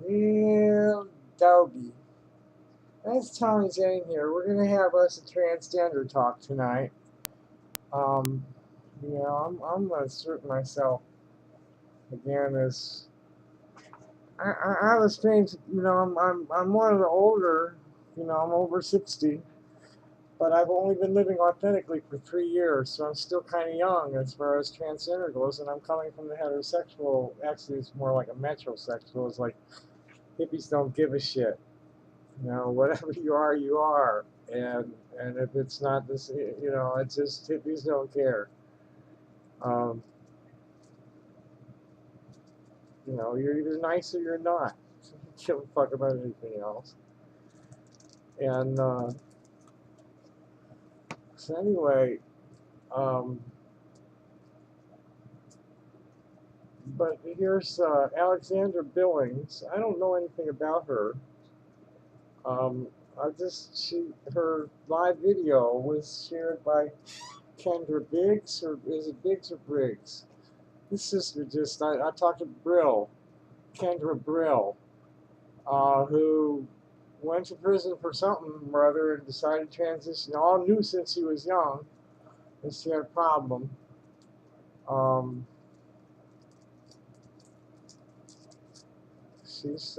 Real doggy. That's Tommy Jane here. We're gonna have us a transgender talk tonight. Um, I'm gonna assert myself again as I have a strange. I'm one of the older. I'm over 60, but I've only been living authentically for 3 years, so I'm still kind of young as far as transgender goes. And I'm coming from the heterosexual. Actually, it's more like a metrosexual. It's like hippies don't give a shit. Whatever you are, you are. And if it's not this, it's just hippies don't care. Um, you're either nice or you're not. Give a fuck about anything else. And so anyway, um, but here's Alexandra Billings. I don't know anything about her. Um, her live video was shared by Kendra Biggs, or is it Biggs or Briggs? This sister I talked to Kendra Brill, who went to prison for something or other and decided to transition. All knew since she was young that she had a problem. Um, she's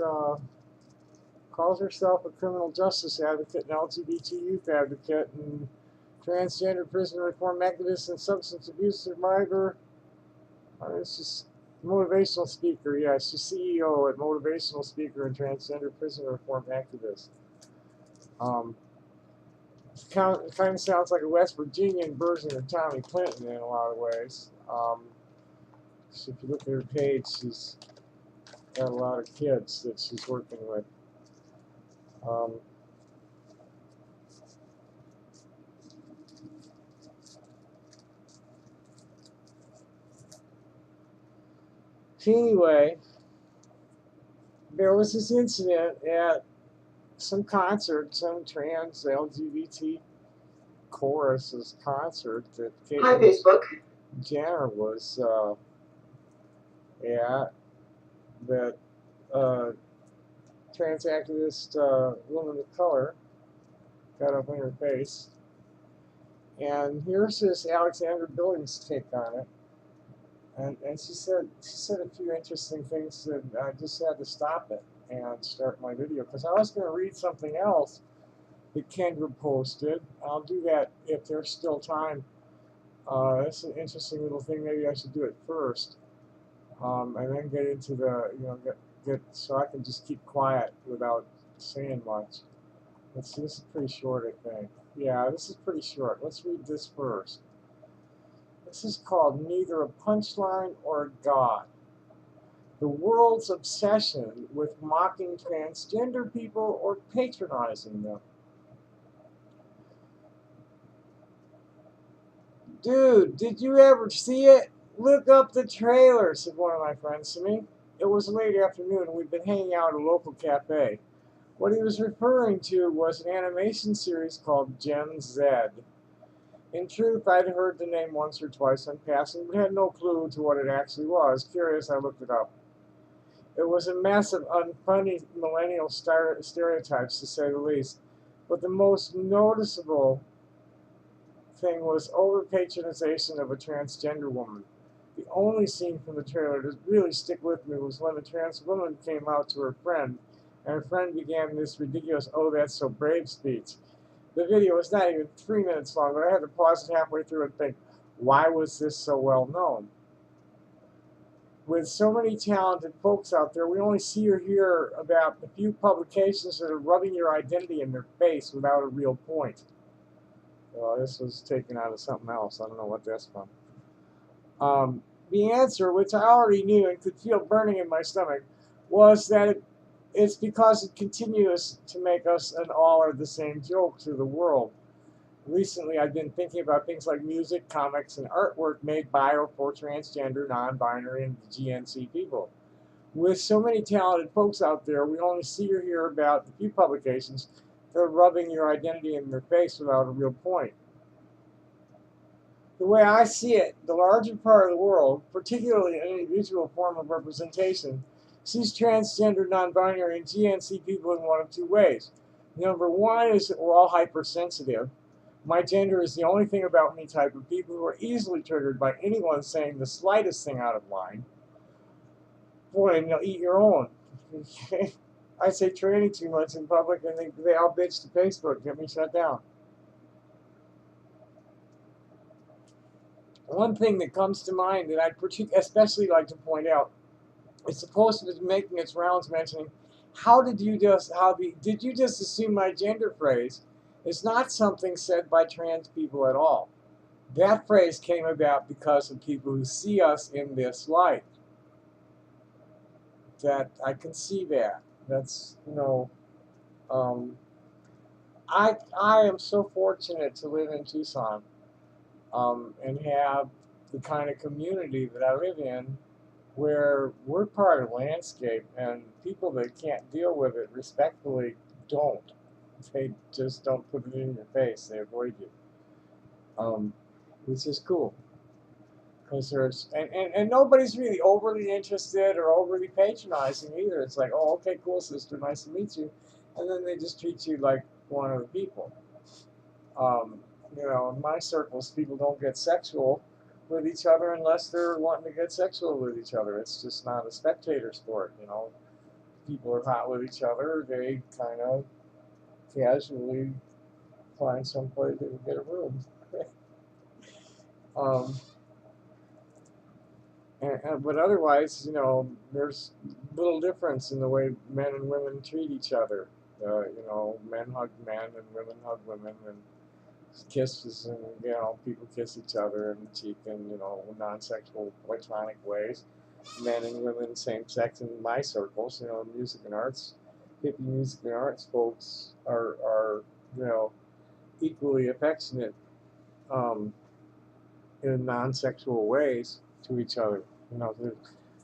calls herself a criminal justice advocate, an LGBT youth advocate, and transgender prison reform activist and substance abuse survivor. She's motivational speaker. Yeah, she's CEO and motivational speaker and transgender prison reform activist. Um, it kind of sounds like a West Virginian version of Tommy Clinton in a lot of ways. So if you look at her page, she's got a lot of kids that she's working with. Um, anyway, there was this incident at some concert, some trans LGBT chorus's concert that Hi, Facebook. Jenner was at, that trans activist woman of color got up in her face. And here's this Alexandra Billings take on it. And she said a few interesting things that I just had to stop it and start my video because I was going to read something else that Kendra posted. I'll do that if there's still time. It's an interesting little thing. Maybe I should do it first, and then get into the get so I can just keep quiet without saying much. Let's see. This is pretty short, I think. Yeah, this is pretty short. Let's read this first. This is called Neither a Punchline or a God. The world's obsession with mocking transgender people or patronizing them. Dude, did you ever see it? Look up the trailer, said one of my friends to me. It was late afternoon and we'd been hanging out at a local cafe. What he was referring to was an animation series called Gen Z. In truth, I'd heard the name once or twice in passing, but had no clue to what it actually was. Curious, I looked it up. It was a mess of unfunny millennial stereotypes, to say the least. But the most noticeable thing was over-patronization of a transgender woman. The only scene from the trailer to really stick with me was when the trans woman came out to her friend, and her friend began this ridiculous, "Oh, that's so brave" speech. The video was not even 3 minutes long, but I had to pause it halfway through and think, why was this so well known? With so many talented folks out there, we only see or hear about the few publications that are rubbing your identity in their face without a real point. Well, this was taken out of something else. I don't know what that's from. The answer, which I already knew and could feel burning in my stomach, was that it's because it continues to make us and all are the same joke to the world. Recently, I've been thinking about things like music, comics, and artwork made by or for transgender, non-binary, and GNC people. With so many talented folks out there, we only see or hear about the few publications that are rubbing your identity in their face without a real point. The way I see it, the larger part of the world, particularly any visual form of representation, sees transgender, non-binary, and GNC people in one of two ways. Number one is that we're all hypersensitive. My gender is the only thing about me type of people who are easily triggered by anyone saying the slightest thing out of line. Boy, and you'll eat your own. I say tranny too much in public, and they all bitch to Facebook, get me shut down. One thing that comes to mind that I'd especially like to point out, it's supposed to be making its rounds mentioning, did you just assume my gender phrase is not something said by trans people at all. That phrase came about because of people who see us in this light. That I can see that. That's, I am so fortunate to live in Tucson, and have the kind of community that I live in where we're part of the landscape, and people that can't deal with it respectfully don't. They just don't put it in your face. They avoid you. Which is cool. Because and nobody's really overly interested or overly patronizing either. It's like, oh, okay, cool, sister, nice to meet you. And then they just treat you like one of the people. In my circles, people don't get sexual with each other unless they're wanting to get sexual with each other. It's just not a spectator sport. People are hot with each other. They kind of casually find someplace they can get a room. um, but otherwise, there's little difference in the way men and women treat each other. Men hug men and women hug women, and kisses, and people kiss each other in the cheek in non-sexual platonic ways. Men and women same sex in my circles. Music and arts, hippie music and arts folks are equally affectionate in non-sexual ways to each other. There's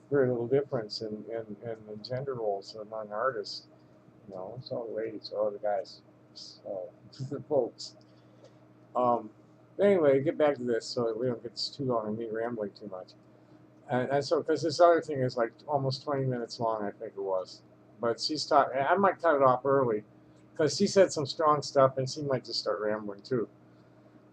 very little difference in the gender roles among artists. It's all the ladies, all the guys, so the folks. Anyway, get back to this so we don't get too long and me rambling too much. And so, because this other thing is like almost 20 minutes long, I think it was. But she's talking, I might cut it off early because she said some strong stuff and she might just start rambling too.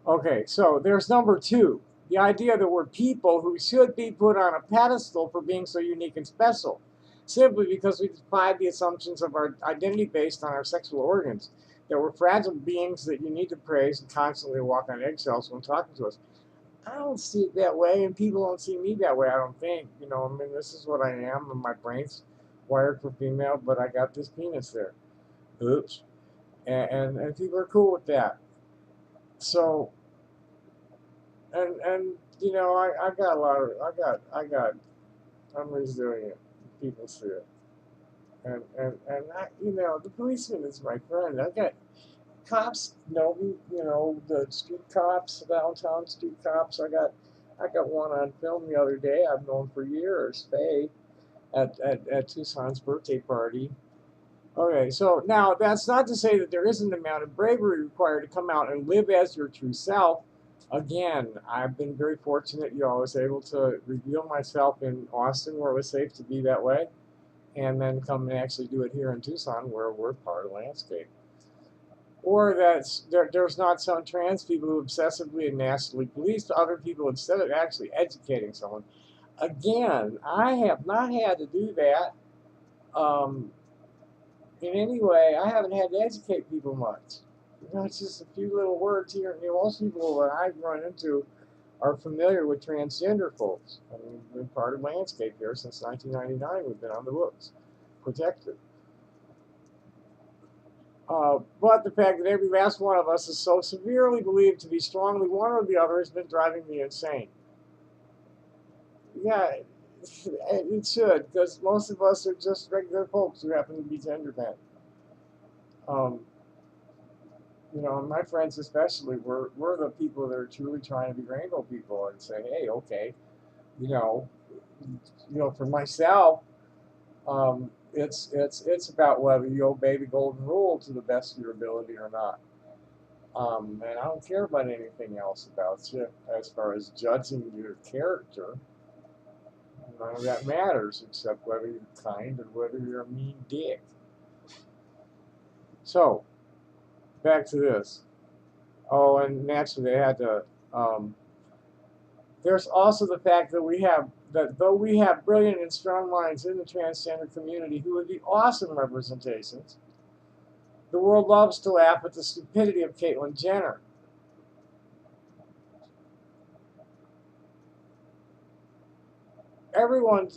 Okay, so there's number two. The idea that we're people who should be put on a pedestal for being so unique and special, simply because we defied the assumptions of our identity based on our sexual organs, that we're fragile beings that you need to praise and constantly walk on eggshells when talking to us. I don't see it that way, and people don't see me that way, I don't think. This is what I am, and my brain's wired for female, but I got this penis there. Oops. And people are cool with that. So, I got a lot of, I'm resilient. People see it. The policeman is my friend. I got cops know me, the street cops, downtown street cops. I got one on film the other day. I've known for years. Faye at Tucson's birthday party. Okay, so now that's not to say that there isn't an amount of bravery required to come out and live as your true self. Again, I've been very fortunate. I was able to reveal myself in Austin, where it was safe to be that way, and then come and actually do it here in Tucson, where we're part of the landscape. Or there's not some trans people who obsessively and nastily police other people instead of actually educating someone. Again, I have not had to do that in any way. I haven't had to educate people much. It's just a few little words here. Most people that I run into are familiar with transgender folks. We've been part of the landscape here since 1999. We've been on the books, protected. But the fact that every last one of us is so severely believed to be strongly one or the other has been driving me insane. Yeah, it should, because most of us are just regular folks who happen to be gender bent. My friends especially, we're the people that are truly trying to be rainbow people and say, hey, okay, for myself, it's about whether you obey the golden rule to the best of your ability or not. And I don't care about anything else about you as far as judging your character. none of that matters except whether you're kind or whether you're a mean dick. So, back to this. Oh, and naturally, they had to. There's also the fact that though we have brilliant and strong minds in the transgender community who would be awesome representations, the world loves to laugh at the stupidity of Caitlyn Jenner. Everyone,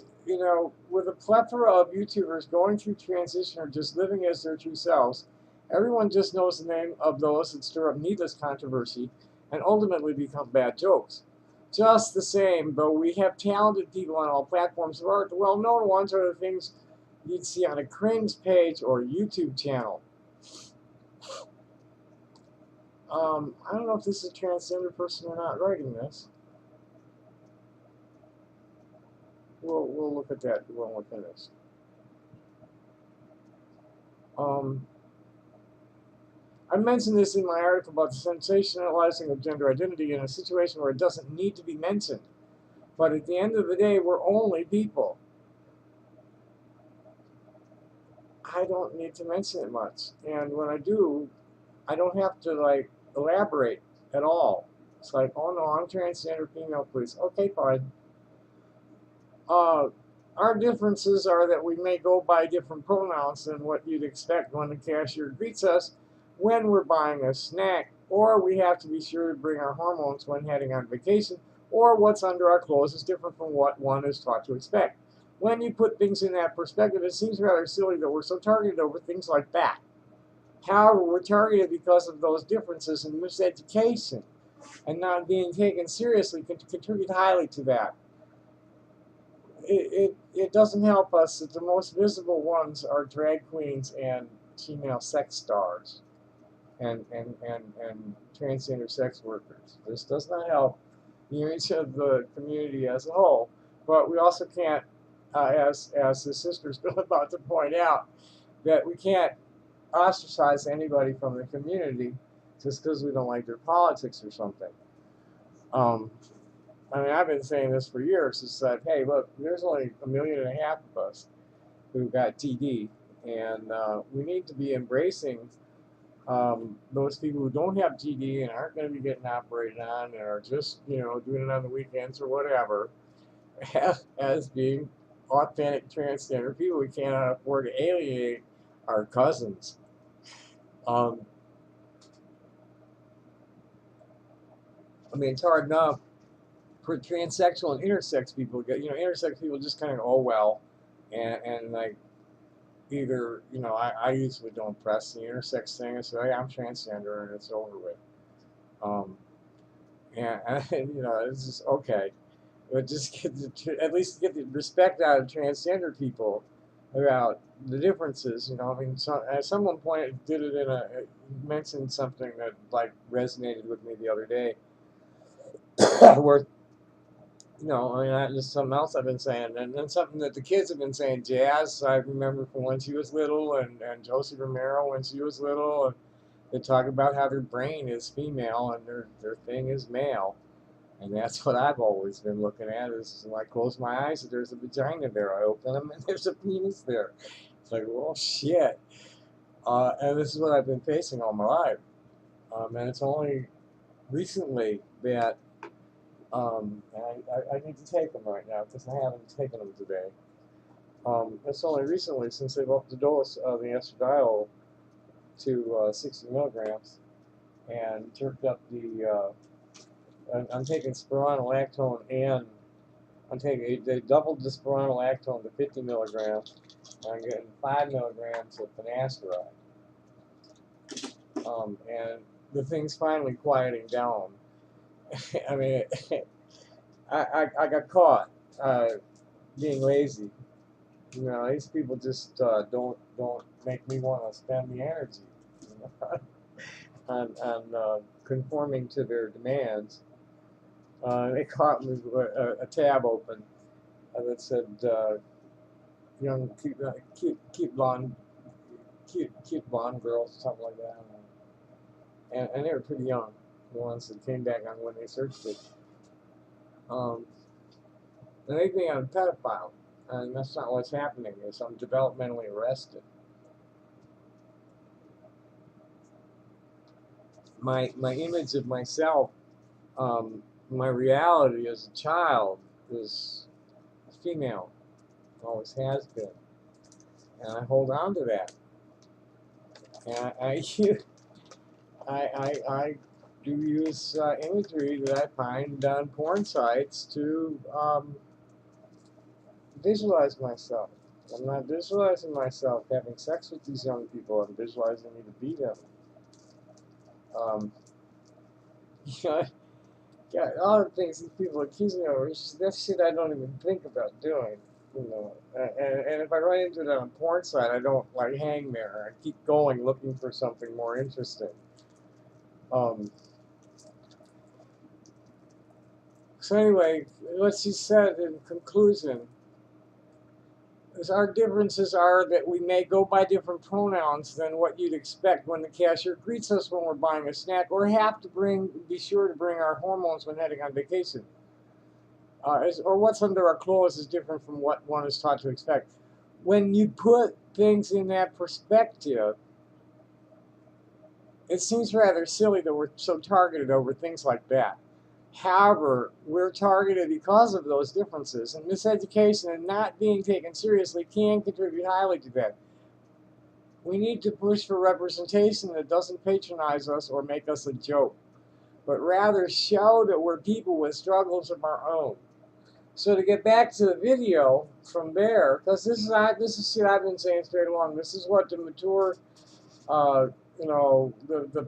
with a plethora of YouTubers going through transition or just living as their true selves, everyone just knows the name of those that stir up needless controversy and ultimately become bad jokes. Just the same, though we have talented people on all platforms of art, the well-known ones are the things you'd see on a cringe page or YouTube channel. I don't know if this is a transgender person or not writing this. We'll look at that when we're finished. I mentioned this in my article about the sensationalizing of gender identity in a situation where it doesn't need to be mentioned. But at the end of the day, we're only people. I don't need to mention it much. And when I do, I don't have to, elaborate at all. It's like, oh no, I'm transgender female, please. Okay, fine. Our differences are that we may go by different pronouns than what you'd expect when the cashier greets us when we're buying a snack, or we have to be sure to bring our hormones when heading on vacation, or what's under our clothes is different from what one is taught to expect. When you put things in that perspective, it seems rather silly that we're so targeted over things like that. However, we're targeted because of those differences in miseducation, and not being taken seriously can contribute highly to that. It doesn't help us that the most visible ones are drag queens and female sex stars and transgender sex workers. This does not help the image of the community as a whole. But we also can't, as the sister's been about to point out, that we can't ostracize anybody from the community just because we don't like their politics or something. I've been saying this for years. It's that, hey, look, there's only 1.5 million of us who got TD, and we need to be embracing those people who don't have GD and aren't going to be getting operated on and are just, doing it on the weekends or whatever, as being authentic transgender people. We cannot afford to alienate our cousins. It's hard enough for transsexual and intersex people. Intersex people just kind of go, oh well, and like either, I usually don't press the intersex thing. I say, hey, I'm transgender, and it's over with. And it's just okay. But just at least get the respect out of transgender people about the differences. Someone did it mentioned something that resonated with me the other day, where just something else I've been saying, and then something that the kids have been saying. Jazz, I remember from when she was little, and Josie Romero when she was little, and they talk about how their brain is female and their thing is male. And that's what I've always been looking at. Is when I close my eyes, there's a vagina there. I open them, and there's a penis there. It's like, well, shit. And this is what I've been facing all my life. And it's only recently that and I need to take them right now because I haven't taken them today. It's only recently since they've upped the dose of the estradiol to 60 milligrams and jerked up the. I'm taking spironolactone and they doubled the spironolactone to 50 milligrams. And I'm getting 5 milligrams of finasteride. And the thing's finally quieting down. I got caught being lazy. These people just don't make me want to spend the energy on conforming to their demands. They caught me with a tab open that said young cute blonde girls, something like that, and they were pretty young, the ones that came back on when they searched it. And they think I'm a pedophile. And that's not what's happening, is I'm developmentally arrested. My image of myself, my reality as a child is female. Always has been. And I hold on to that. And I do use imagery that I find on porn sites to visualize myself. I'm not visualizing myself having sex with these young people. I'm visualizing me to be them. Yeah, yeah, all the things these people accuse me of, that's shit I don't even think about doing. You know, and if I run into it on a porn site, I don't like hang there. I keep going, looking for something more interesting. So anyway, what she said in conclusion is our differences are that we may go by different pronouns than what you'd expect when the cashier greets us when we're buying a snack, or have to be sure to bring our hormones when heading on vacation. Or what's under our clothes is different from what one is taught to expect. When you put things in that perspective, it seems rather silly that we're so targeted over things like that. However, we're targeted because of those differences, and miseducation and not being taken seriously can contribute highly to that. We need to push for representation that doesn't patronize us or make us a joke, but rather show that we're people with struggles of our own. So to get back to the video from there, because this is shit I've been saying straight along. This is what the mature, the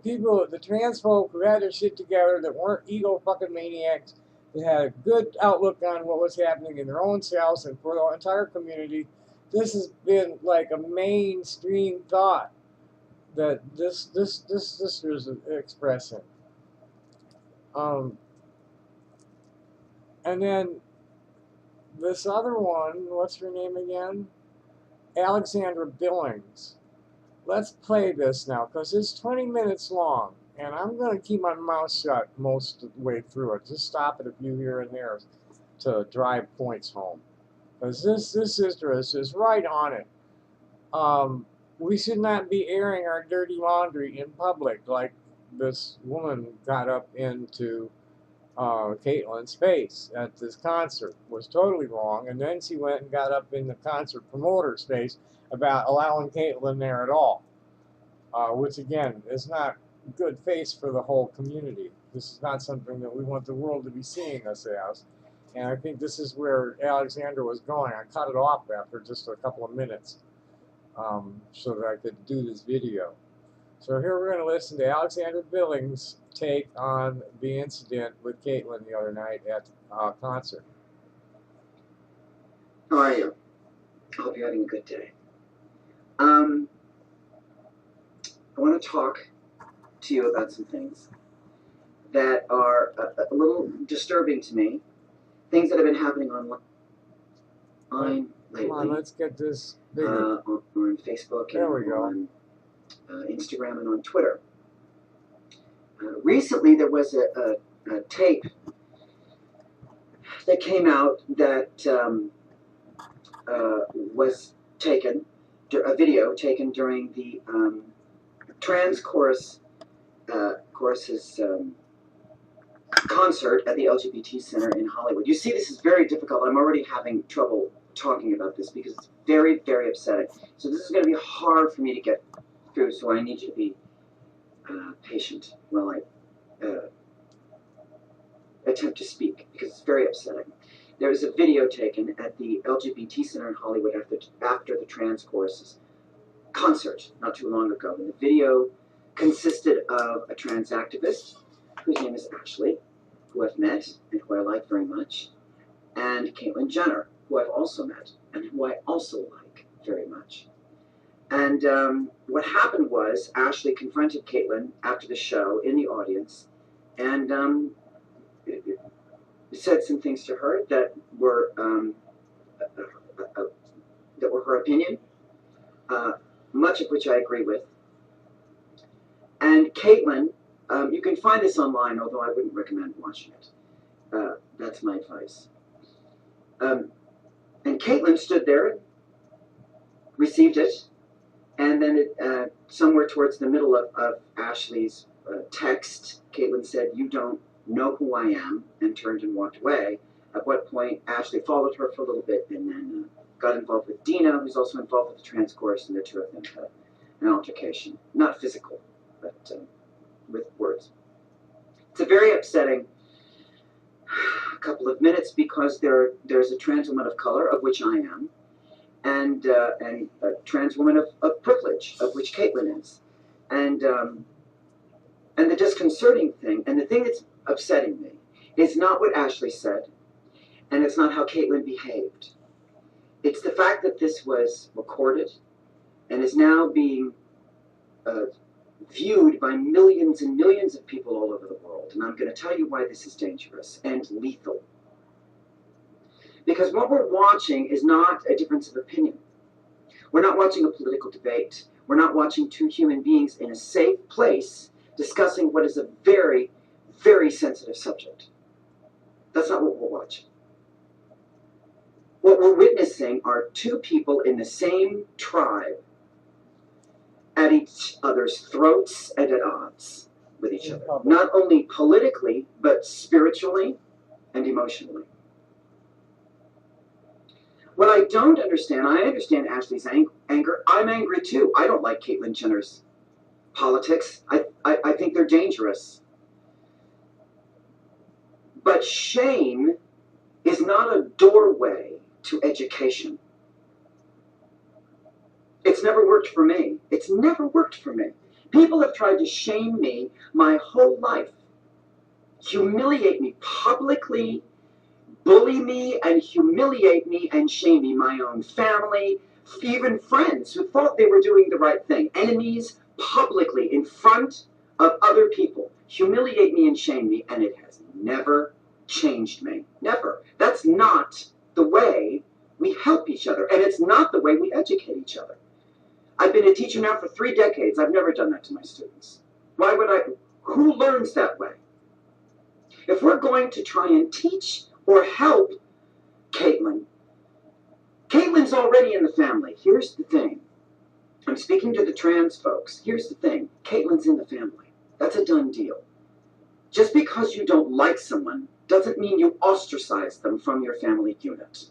people, the trans folk who had their shit together, that weren't ego fucking maniacs, that had a good outlook on what was happening in their own selves and for the entire community. This has been like a mainstream thought that this sister is expressing. And then this other one, what's her name again? Alexandra Billings. Let's play this now, because it's 20 minutes long, and I'm going to keep my mouth shut most of the way through it. Just stop at a few here and there to drive points home. Because this sister is just right on it. We should not be airing our dirty laundry in public like this woman got up into Caitlyn's face at this concert. Was totally wrong, and then she went and got up in the concert promoter's face about allowing Caitlyn there at all, which again is not good face for the whole community. This is not something that we want the world to be seeing us as, and I think this is where Alexandra was going. I cut it off after just a couple of minutes so that I could do this video. So here we're going to listen to Alexandra Billings' take on the incident with Caitlyn the other night at the concert. How are you? I hope you're having a good day. I want to talk to you about some things that are a little disturbing to me. Things that have been happening online lately. Come on, let's get this bigger. On Facebook there we go. On Instagram and on Twitter. Recently, there was a tape that came out that was taken, a video taken during the trans chorus's concert at the LGBT Center in Hollywood. You see, this is very difficult. I'm already having trouble talking about this because it's very, very upsetting. So this is going to be hard for me to get through, so I need you to be patient while I attempt to speak, because it's very upsetting. There was a video taken at the LGBT Center in Hollywood after the trans chorus's concert not too long ago. And the video consisted of a trans activist whose name is Ashley, who I've met and who I like very much, and Caitlyn Jenner, who I've also met and who I also like very much. And what happened was Ashley confronted Caitlyn after the show in the audience and said some things to her that were her opinion, much of which I agree with. And Caitlyn, you can find this online, although I wouldn't recommend watching it. That's my advice. And Caitlyn stood there and received it. And then somewhere towards the middle of Ashley's text, Caitlyn said, "You don't know who I am," and turned and walked away. At what point Ashley followed her for a little bit and then got involved with Dina, who's also involved with the trans chorus, and the two of them had an altercation. Not physical, but with words. It's a very upsetting couple of minutes because there's a trans woman of color, of which I am, and a trans woman of privilege, of which Caitlyn is. And the disconcerting thing, and the thing that's upsetting me, is not what Ashley said, and it's not how Caitlyn behaved. It's the fact that this was recorded and is now being viewed by millions and millions of people all over the world. And I'm going to tell you why this is dangerous and lethal. Because what we're watching is not a difference of opinion. We're not watching a political debate. We're not watching two human beings in a safe place discussing what is a very, very sensitive subject. That's not what we're watching. What we're witnessing are two people in the same tribe at each other's throats and at odds with each other. Not only politically, but spiritually and emotionally. What I don't understand, I understand Ashley's anger. I'm angry too. I don't like Caitlyn Jenner's politics. I think they're dangerous. But shame is not a doorway to education. It's never worked for me. It's never worked for me. People have tried to shame me my whole life, humiliate me publicly, bully me and humiliate me and shame me. My own family, even friends who thought they were doing the right thing, enemies publicly in front of other people, humiliate me and shame me, and it has never changed me. Never. That's not the way we help each other, and it's not the way we educate each other. I've been a teacher now for 3 decades. I've never done that to my students. Why would I? Who learns that way? If we're going to try and teach or help Caitlyn's already in the family. Here's the thing. I'm speaking to the trans folks. Here's the thing. Caitlyn's in the family. That's a done deal. Just because you don't like someone doesn't mean you ostracize them from your family unit.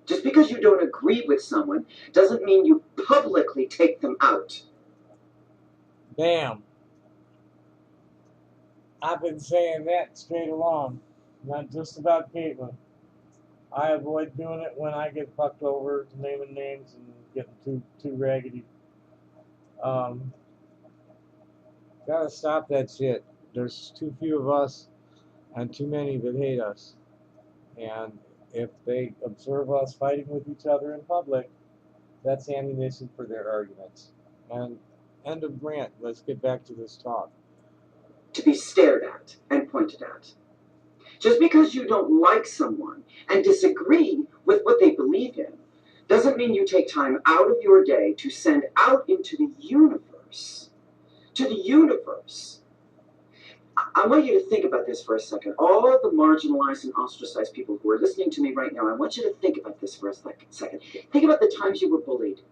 Just because you don't agree with someone doesn't mean you publicly take them out. Bam. I've been saying that straight along, not just about Caitlyn. I avoid doing it when I get fucked over, naming names and getting too raggedy. Gotta stop that shit. There's too few of us and too many that hate us. And if they observe us fighting with each other in public, that's ammunition for their arguments. And end of rant. Let's get back to this talk. To be stared at and pointed at. Just because you don't like someone and disagree with what they believe in doesn't mean you take time out of your day to send out into the universe. To the universe. I want you to think about this for a second. All of the marginalized and ostracized people who are listening to me right now, I want you to think about this for a second. Think about the times you were bullied.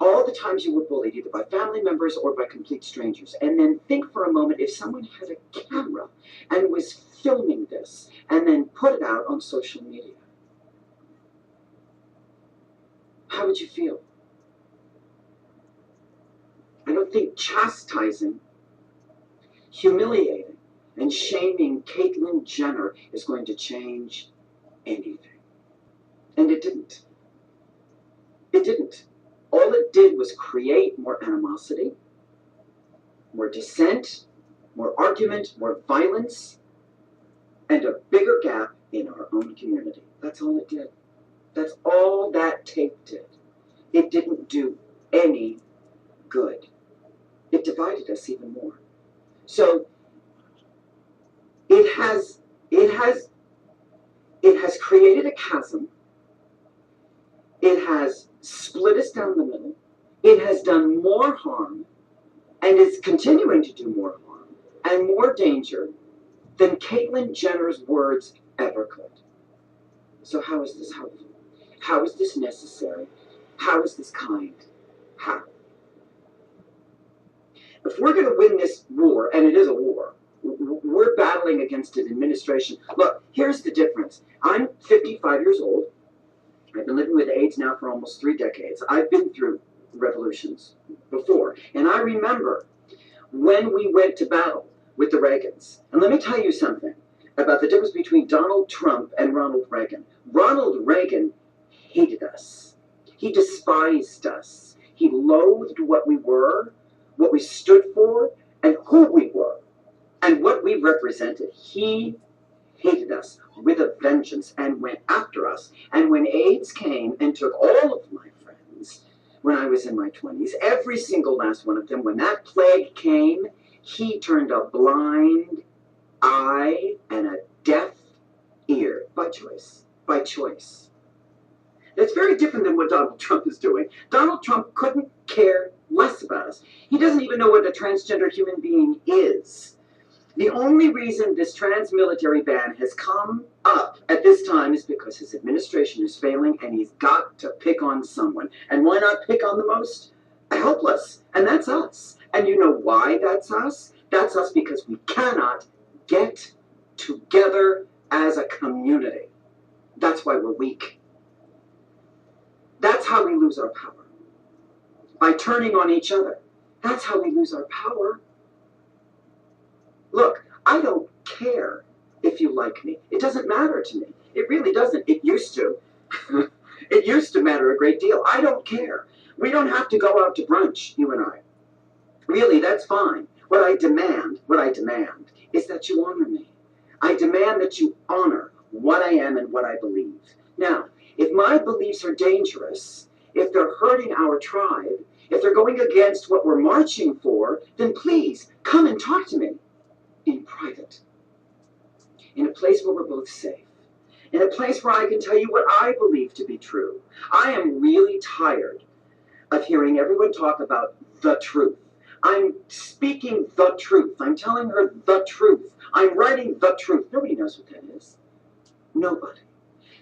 All the times you were bullied, either by family members or by complete strangers. And then think for a moment if someone had a camera and was filming this and then put it out on social media. How would you feel? I don't think chastising, humiliating, and shaming Caitlyn Jenner is going to change anything. And it didn't. It didn't. All it did was create more animosity, more dissent, more argument, more violence, and a bigger gap in our own community. That's all it did. That's all that tape did. It didn't do any good. It divided us even more. So it has created a chasm. It has split us down the middle. It has done more harm and is continuing to do more harm and more danger than Caitlyn Jenner's words ever could. So how is this helpful? How is this necessary? How is this kind? How? If we're going to win this war, and it is a war, we're battling against an administration. Look, here's the difference. I'm 55 years old. I've been living with AIDS now for almost 3 decades. I've been through revolutions before. And I remember when we went to battle with the Reagans. And let me tell you something about the difference between Donald Trump and Ronald Reagan. Ronald Reagan hated us. He despised us. He loathed what we were, what we stood for, and who we were, and what we represented. He hated us with a vengeance and went after us. And when AIDS came and took all of my friends, when I was in my 20s, every single last one of them, when that plague came, he turned a blind eye and a deaf ear by choice. By choice. That's very different than what Donald Trump is doing. Donald Trump couldn't care less about us. He doesn't even know what a transgender human being is. The only reason this trans-military ban has come up at this time is because his administration is failing and he's got to pick on someone. And why not pick on the most helpless? And that's us. And you know why that's us? That's us because we cannot get together as a community. That's why we're weak. That's how we lose our power. By turning on each other. That's how we lose our power. Look, I don't care if you like me. It doesn't matter to me. It really doesn't. It used to. It used to matter a great deal. I don't care. We don't have to go out to brunch, you and I. Really, that's fine. What I demand is that you honor me. I demand that you honor what I am and what I believe. Now, if my beliefs are dangerous, if they're hurting our tribe, if they're going against what we're marching for, then please come and talk to me in private, in a place where we're both safe, in a place where I can tell you what I believe to be true. I am really tired of hearing everyone talk about the truth. I'm speaking the truth. I'm telling her the truth. I'm writing the truth. Nobody knows what that is. Nobody.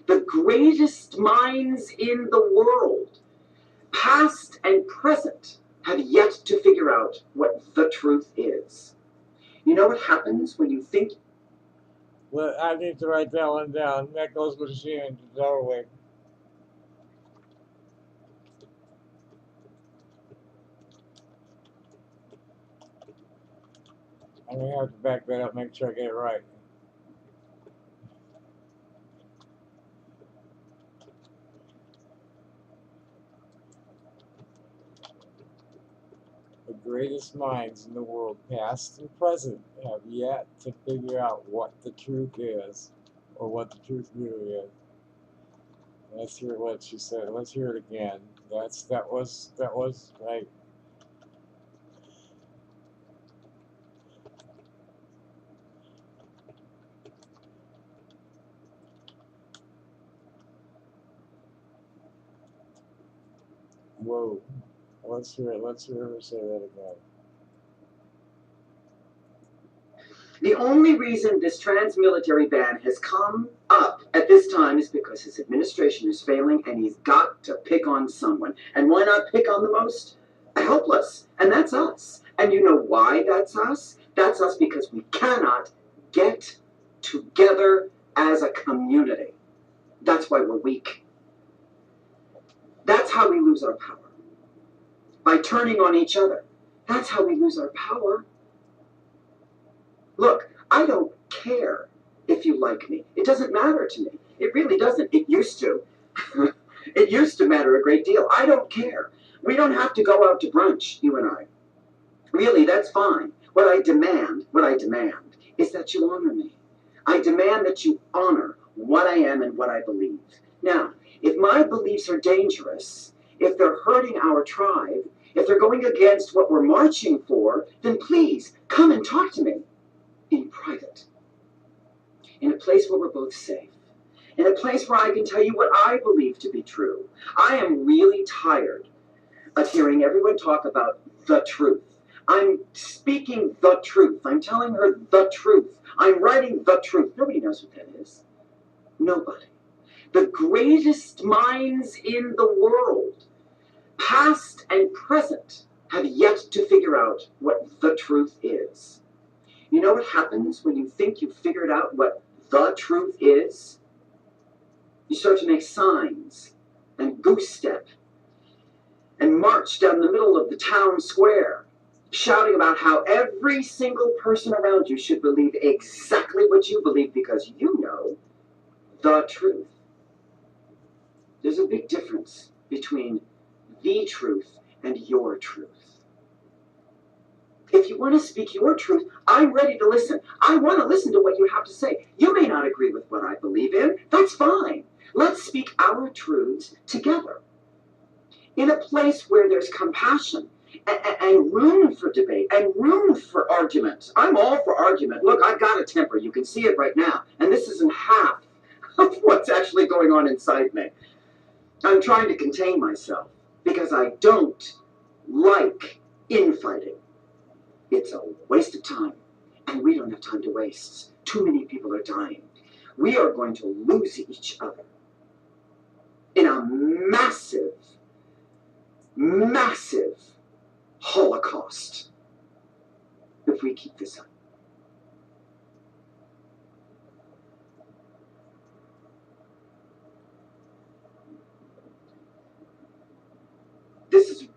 The greatest minds in the world, past and present, have yet to figure out what the truth is. You know what happens when you think? Well, I need to write that one down. That goes with she in the doorway. I'm going to have to back that up, make sure I get it right. The greatest minds in the world, past and present, have yet to figure out what the truth is, or what the truth really is. Let's hear what she said. Let's hear it again. That was right. Whoa. Let's hear it. Let's hear her say that again. The only reason this trans-military ban has come up at this time is because his administration is failing and he's got to pick on someone. And why not pick on the most helpless? And that's us. And you know why that's us? That's us because we cannot get together as a community. That's why we're weak. That's how we lose our power. By turning on each other. That's how we lose our power. Look, I don't care if you like me. It doesn't matter to me. It really doesn't. It used to. It used to matter a great deal. I don't care. We don't have to go out to brunch, you and I. Really, that's fine. What I demand is that you honor me. I demand that you honor what I am and what I believe. Now, if my beliefs are dangerous, if they're hurting our tribe, if they're going against what we're marching for, then please come and talk to me. In private, in a place where we're both safe, in a place where I can tell you what I believe to be true. I am really tired of hearing everyone talk about the truth. I'm speaking the truth. I'm telling her the truth. I'm writing the truth. Nobody knows what that is. Nobody. The greatest minds in the world, past and present, have yet to figure out what the truth is. You know what happens when you think you've figured out what the truth is? You start to make signs and goose step and march down the middle of the town square, shouting about how every single person around you should believe exactly what you believe because you know the truth. There's a big difference between the truth and your truth. If you want to speak your truth, I'm ready to listen. I want to listen to what you have to say. You may not agree with what I believe in. That's fine. Let's speak our truths together. In a place where there's compassion and room for debate and room for argument. I'm all for argument. Look, I've got a temper. You can see it right now. And this isn't half of what's actually going on inside me. I'm trying to contain myself because I don't like infighting. It's a waste of time, and we don't have time to waste. Too many people are dying. We are going to lose each other in a massive, massive holocaust if we keep this up. This is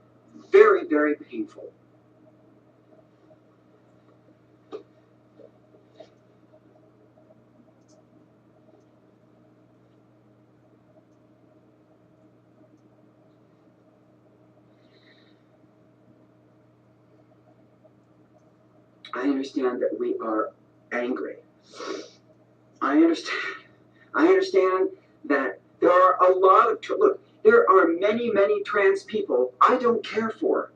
very, very painful. I understand that we are angry. I understand that there are a lot of, look, there are many, many trans people I don't care for.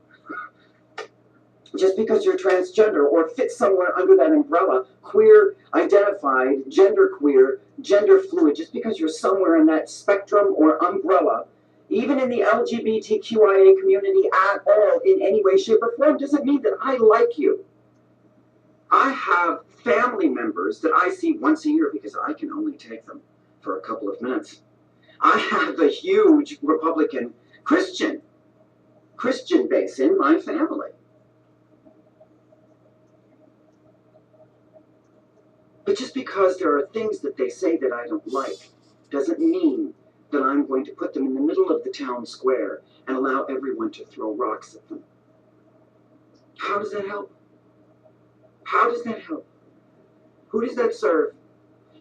Just because you're transgender or fit somewhere under that umbrella, queer identified, gender queer, gender fluid, just because you're somewhere in that spectrum or umbrella, even in the LGBTQIA community at all, in any way, shape, or form, doesn't mean that I like you. I have family members that I see once a year because I can only take them for a couple of minutes. I have a huge Republican Christian base in my family. But just because there are things that they say that I don't like doesn't mean that I'm going to put them in the middle of the town square and allow everyone to throw rocks at them. How does that help? How does that help? Who does that serve?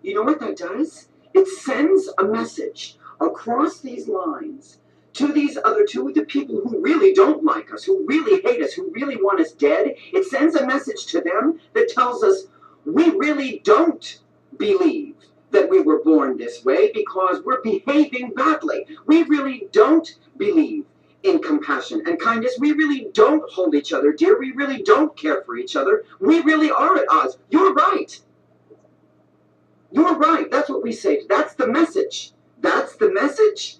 You know what that does? It sends a message across these lines to the people who really don't like us, who really hate us, who really want us dead. It sends a message to them that tells us we really don't believe that we were born this way because we're behaving badly. We really don't believe in compassion and kindness. We really don't hold each other dear. We really don't care for each other. We really are at odds. You're right. You're right. That's what we say. That's the message. That's the message.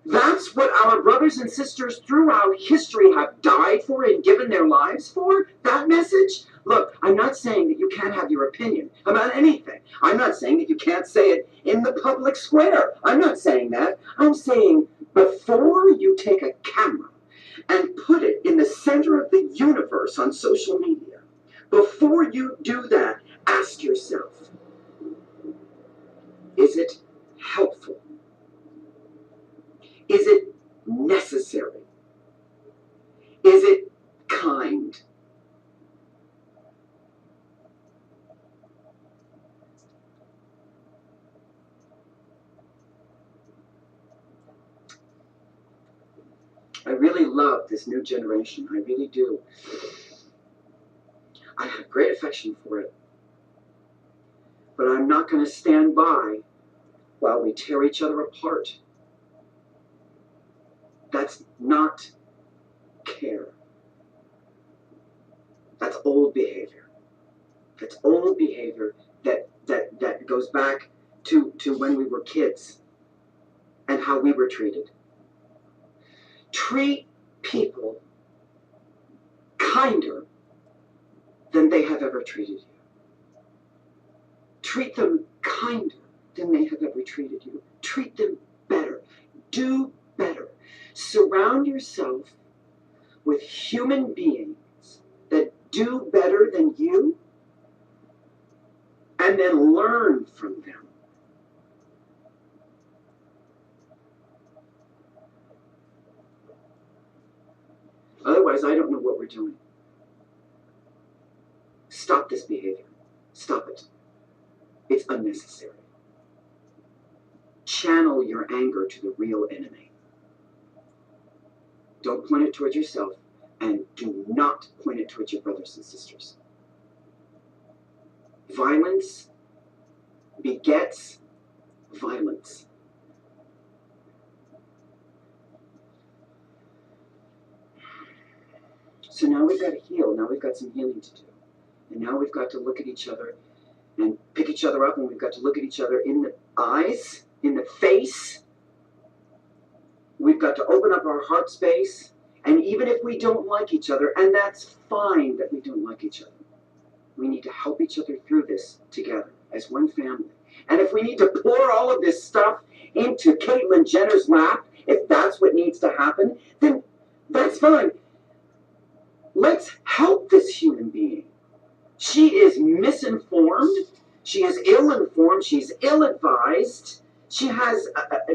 That's what our brothers and sisters throughout history have died for and given their lives for. That message. Look, I'm not saying that you can't have your opinion about anything. I'm not saying that you can't say it in the public square. I'm not saying that. I'm saying before you take a camera and put it in the center of the universe on social media, before you do that, ask yourself, is it helpful? Is it necessary? Is it kind? I really love this new generation. I really do. I have great affection for it. But I'm not going to stand by while we tear each other apart. That's not care. That's old behavior. That's old behavior that goes back to when we were kids and how we were treated. Treat people kinder than they have ever treated you. Treat them kinder than they have ever treated you. Treat them better. Do better. Surround yourself with human beings that do better than you, and then learn from them. Otherwise, I don't know what we're doing. Stop this behavior. Stop it. It's unnecessary. Channel your anger to the real enemy. Don't point it towards yourself, and do not point it towards your brothers and sisters. Violence begets violence. So now we've got to heal. Now we've got some healing to do. And now we've got to look at each other and pick each other up, and we've got to look at each other in the eyes, in the face. We've got to open up our heart space. And even if we don't like each other, and that's fine that we don't like each other, we need to help each other through this together as one family. And if we need to pour all of this stuff into Caitlyn Jenner's lap, if that's what needs to happen, then that's fine. Let's help this human being. She is misinformed. She is ill-informed. She's ill-advised. She has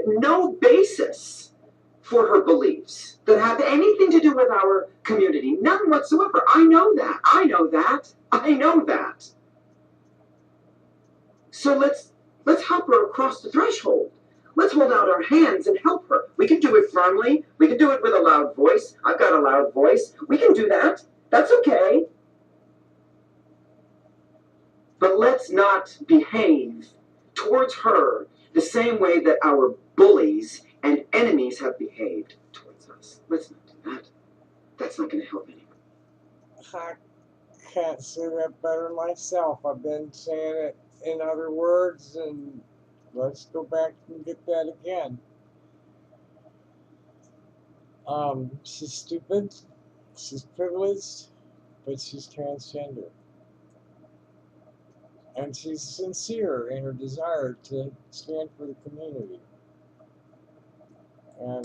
no basis for her beliefs that have anything to do with our community. None whatsoever. I know that. I know that. I know that. So let's help her across the threshold. Let's hold out our hands and help her. We can do it firmly. We can do it with a loud voice. I've got a loud voice. We can do that. That's okay. But let's not behave towards her the same way that our bullies and enemies have behaved towards us. Let's not do that. That's not going to help anyone. I can't say that better myself. I've been saying it in other words, and let's go back and get that again. She's stupid, she's privileged, but she's transgender. And she's sincere in her desire to stand for the community. And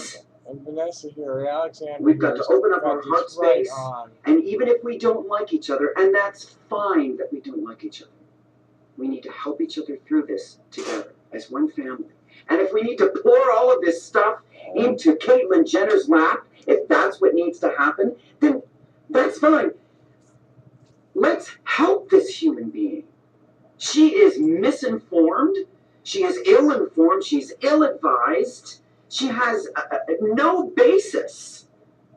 Vanessa here, Alexander, we've got to open up our heart space. Right, and even if we don't like each other, and that's fine that we don't like each other, we need to help each other through this together as one family. And if we need to pour all of this stuff into Caitlyn Jenner's lap, if that's what needs to happen, then that's fine. Let's help this human being. She is misinformed. She is ill-informed. She's ill-advised. She has no basis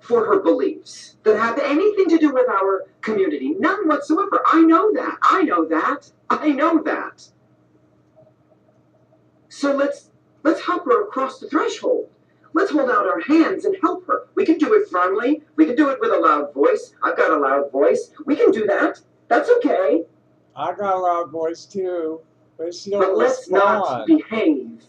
for her beliefs that have anything to do with our community. None whatsoever. I know that. I know that. I know that. So let's help her across the threshold. Let's hold out our hands and help her. We can do it firmly. We can do it with a loud voice. I've got a loud voice. We can do that. That's okay. I got a loud voice too, but she don't But let's not behave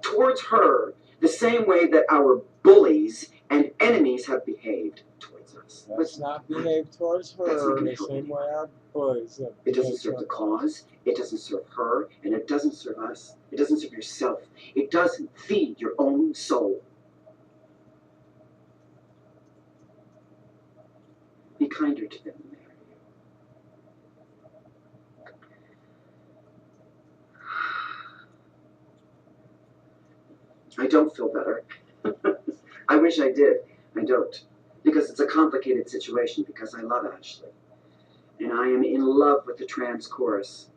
towards her the same way that our bullies and enemies have behaved towards us. Let's not behave towards her the same way our bullies have. It doesn't serve the cause, it doesn't serve her, and it doesn't serve us. It doesn't serve yourself. It doesn't feed your own soul. Be kinder to them than they are to you. I don't feel better. I wish I did. I don't. Because it's a complicated situation, because I love Ashley. And I am in love with the trans chorus.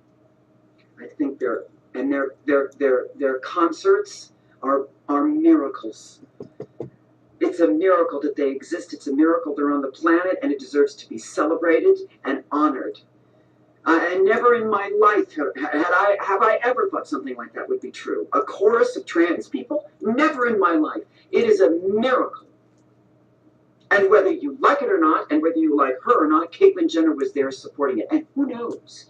I think their concerts are miracles. It's a miracle that they exist. It's a miracle they're on the planet, and it deserves to be celebrated and honored. And never in my life have I ever thought something like that would be true. A chorus of trans people? Never in my life. It is a miracle. And whether you like it or not, and whether you like her or not, Caitlyn Jenner was there supporting it. And who knows?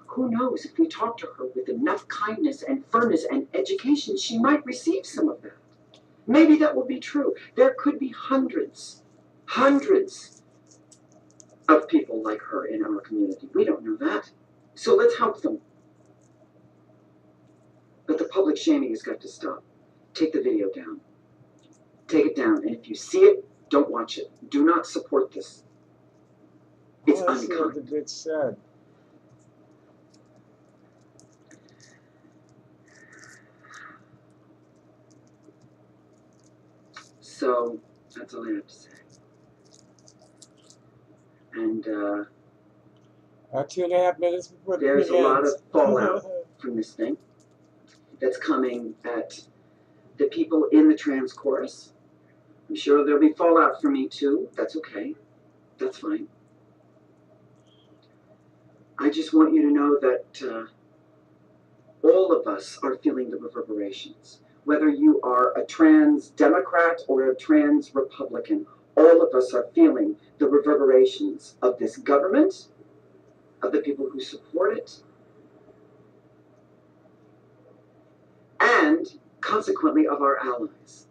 Who knows, if we talk to her with enough kindness and firmness and education, she might receive some of that. Maybe that will be true. There could be hundreds of people like her in our community. We don't know that. So let's help them. But the public shaming has got to stop. Take the video down. Take it down. And if you see it, don't watch it. Do not support this. It's Let's see what the unkind. bitch said. So that's all I have to say. And 2.5 minutes before the there's a lot ends. of fallout from this thing that's coming at the people in the trans chorus. I'm sure there'll be fallout for me too. That's okay. That's fine. I just want you to know that all of us are feeling the reverberations. Whether you are a trans Democrat or a trans Republican, all of us are feeling the reverberations of this government, of the people who support it, and consequently of our allies.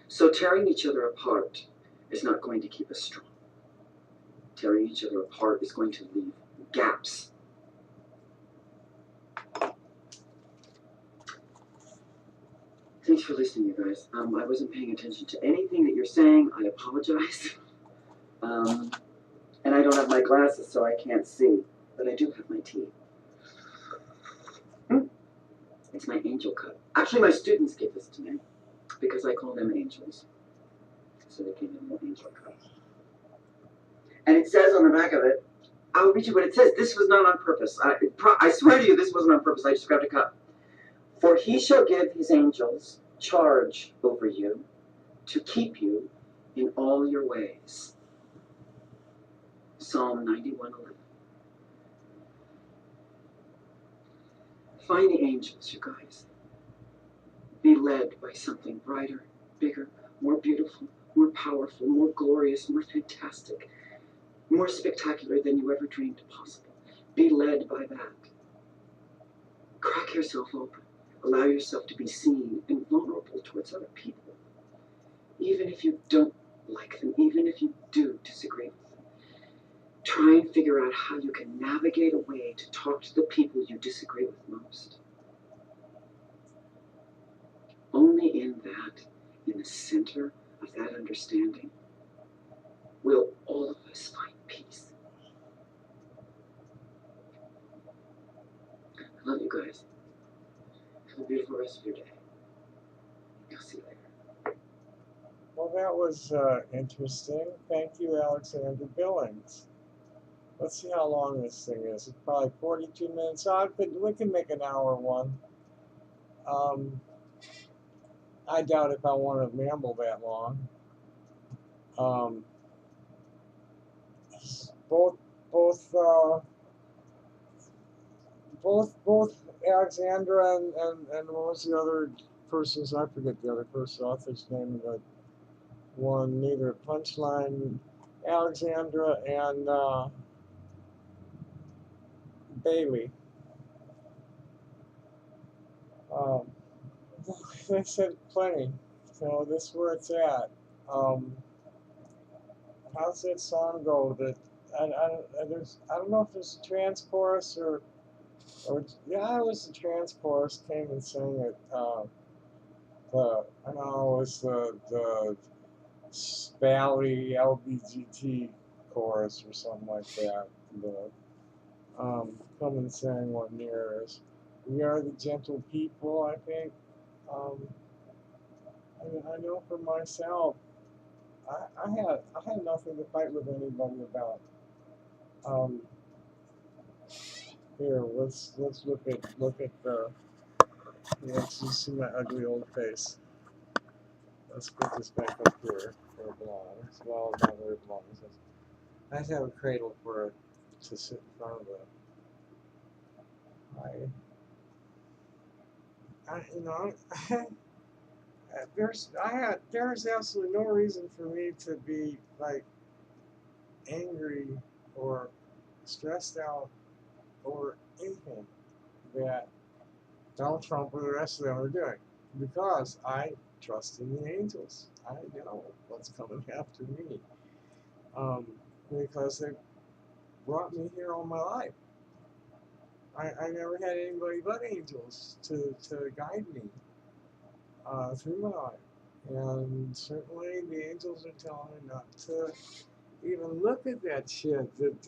So tearing each other apart is not going to keep us strong. Tearing each other apart is going to leave gaps. Thanks for listening, you guys. I wasn't paying attention to anything that you're saying. I apologize. And I don't have my glasses, so I can't see. But I do have my tea. It's my angel cup. Actually, my students give this to me because I call them angels. So they gave me a little angel cup. And it says on the back of it, I'll read you what it says. This was not on purpose. I swear to you, this wasn't on purpose. I just grabbed a cup. For he shall give his angels charge over you to keep you in all your ways. Psalm 91:11. Find the angels, you guys. Be led by something brighter, bigger, more beautiful, more powerful, more glorious, more fantastic, more spectacular than you ever dreamed possible. Be led by that. Crack yourself open. Allow yourself to be seen and vulnerable towards other people. Even if you don't like them, even if you do disagree with them. Try and figure out how you can navigate a way to talk to the people you disagree with most. Only in the center of that understanding, will all of us find peace. I love you guys. Have a beautiful rest of your day. I'll see you later. Well, that was interesting. Thank you, Alexander Billings. Let's see how long this thing is. It's probably 42 minutes. So we can make an hour one. I doubt if I want to ramble that long. Both Alexandra and what was the other person's? I forget the other person's author's name. But one, neither Punchline, Alexandra and Bailey. They said plenty. So this is where it's at. How's that song go? That I don't know if it's a trans chorus or yeah, it was the trans chorus came and sang it. I know it was the Valley LBGT chorus or something like that. Come and sang one near us. We are the gentle people, I think. I know for myself, I had nothing to fight with anybody about. Here, let's look at the. Let's just see my ugly old face. Let's put this back up here where it belongs. Well, not where it belongs. I have to have a cradle for it to sit in front of it. You know, there's absolutely no reason for me to be like angry or stressed out over anything that Donald Trump or the rest of them are doing, because I trust in the angels. I know what's coming after me, because they brought me here all my life. I never had anybody but angels to guide me through my life. And certainly the angels are telling me not to even look at that shit. That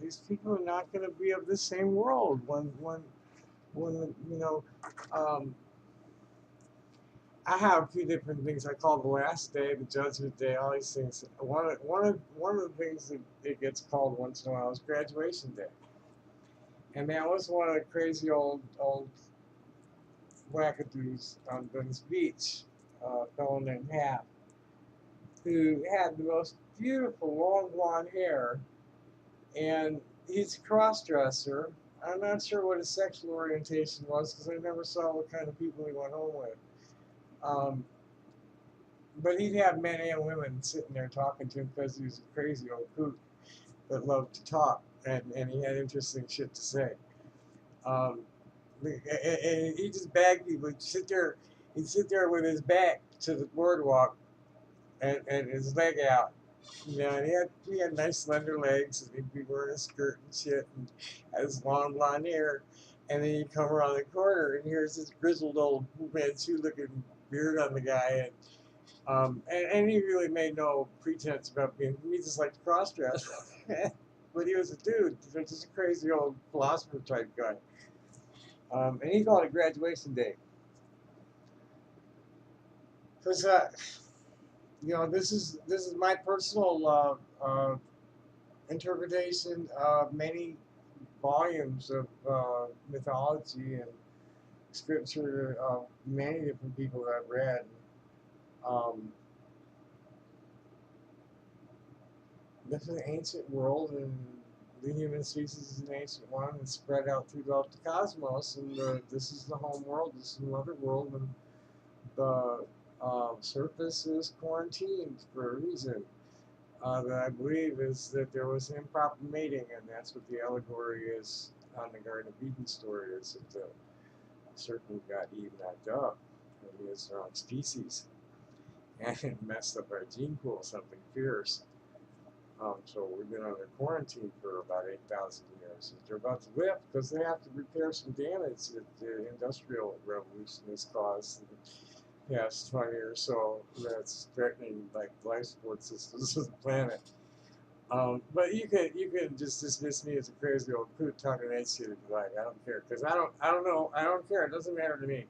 these people are not going to be of the same world when you know. Um, I have a few different things I call the last day, the judgment day, all these things. One of the things that it gets called once in a while is graduation day, and that was one of the crazy old wackadoos on Venice Beach, a fellow named Hap, who had the most beautiful long blonde hair, and he's a cross-dresser. I'm not sure what his sexual orientation was because I never saw what kind of people he went home with. Um, but he'd have men and women sitting there talking to him because he was a crazy old coot that loved to talk, and he had interesting shit to say. Um, and he just bagged people. He'd sit there with his back to the boardwalk and his leg out. You know, and he had nice slender legs, and he'd be wearing a skirt and shit, and had his long blonde hair. And then he'd come around the corner, and here's this grizzled old Manchu-looking beard on the guy, and he really made no pretense about being. He just liked to cross-dress, but he was a dude, just a crazy old philosopher type guy. And he called it graduation day, because you know, this is my personal interpretation of many volumes of mythology and scripture of many different people that I've read. Um, this is an ancient world, and the human species is an ancient one, and spread out throughout the cosmos. And this is the home world. This is another world, and the surface is quarantined for a reason. That I believe is that there was improper mating, and that's what the allegory is on the Garden of Eden story. Is that the serpent got Eve knocked up, and he was the wrong species, and it messed up our gene pool, something fierce. So we've been under quarantine for about 8,000 years. They're about to lift because they have to repair some damage that the Industrial Revolution has caused in the past 20 or so that's threatening like life support systems of the planet. But you can just dismiss me as a crazy old coot talking that shit if you like. I don't care because I don't know. I don't care. It doesn't matter to me.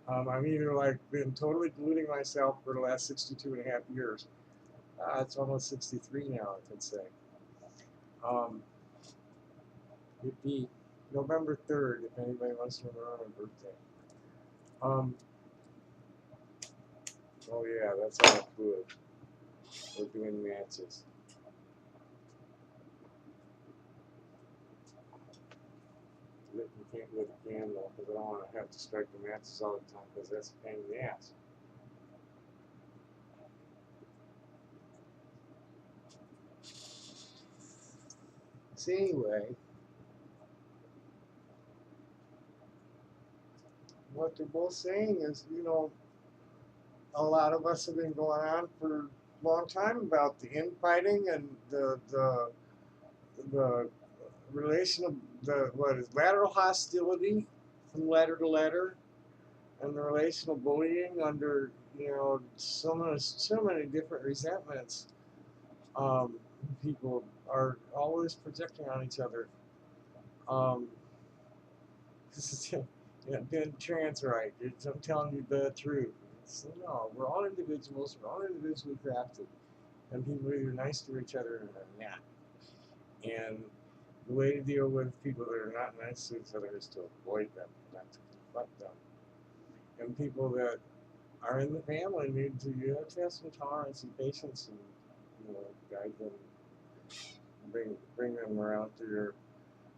I'm either like been totally deluding myself for the last 62 and a half years. It's almost 63 now, I could say. Um, it'd be November 3rd if anybody wants to remember my birthday. Um, oh yeah, that's all fluid. We're doing matches. You can't lit a candle because I don't want to have to strike the matches all the time because that's a pain in the ass. So anyway, what they're both saying is, you know, a lot of us have been going on for a long time about the infighting and the relational the what is lateral hostility from letter to letter, and the relational bullying under so many different resentments. Um, People are always projecting on each other. Um, this is being trans right. I'm telling you the truth. No, we're all individuals. We're all individually crafted, and people are either nice to each other or they're not. And the way to deal with people that are not nice to each other is to avoid them, not to confront them. And people that are in the family you have to have some tolerance and patience, and guide them, bring them around to your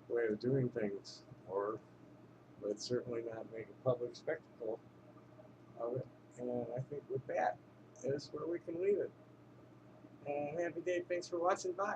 way of doing things, or but certainly not make a public spectacle of it. And I think with that is where we can leave it. And happy day. Thanks for watching. Bye.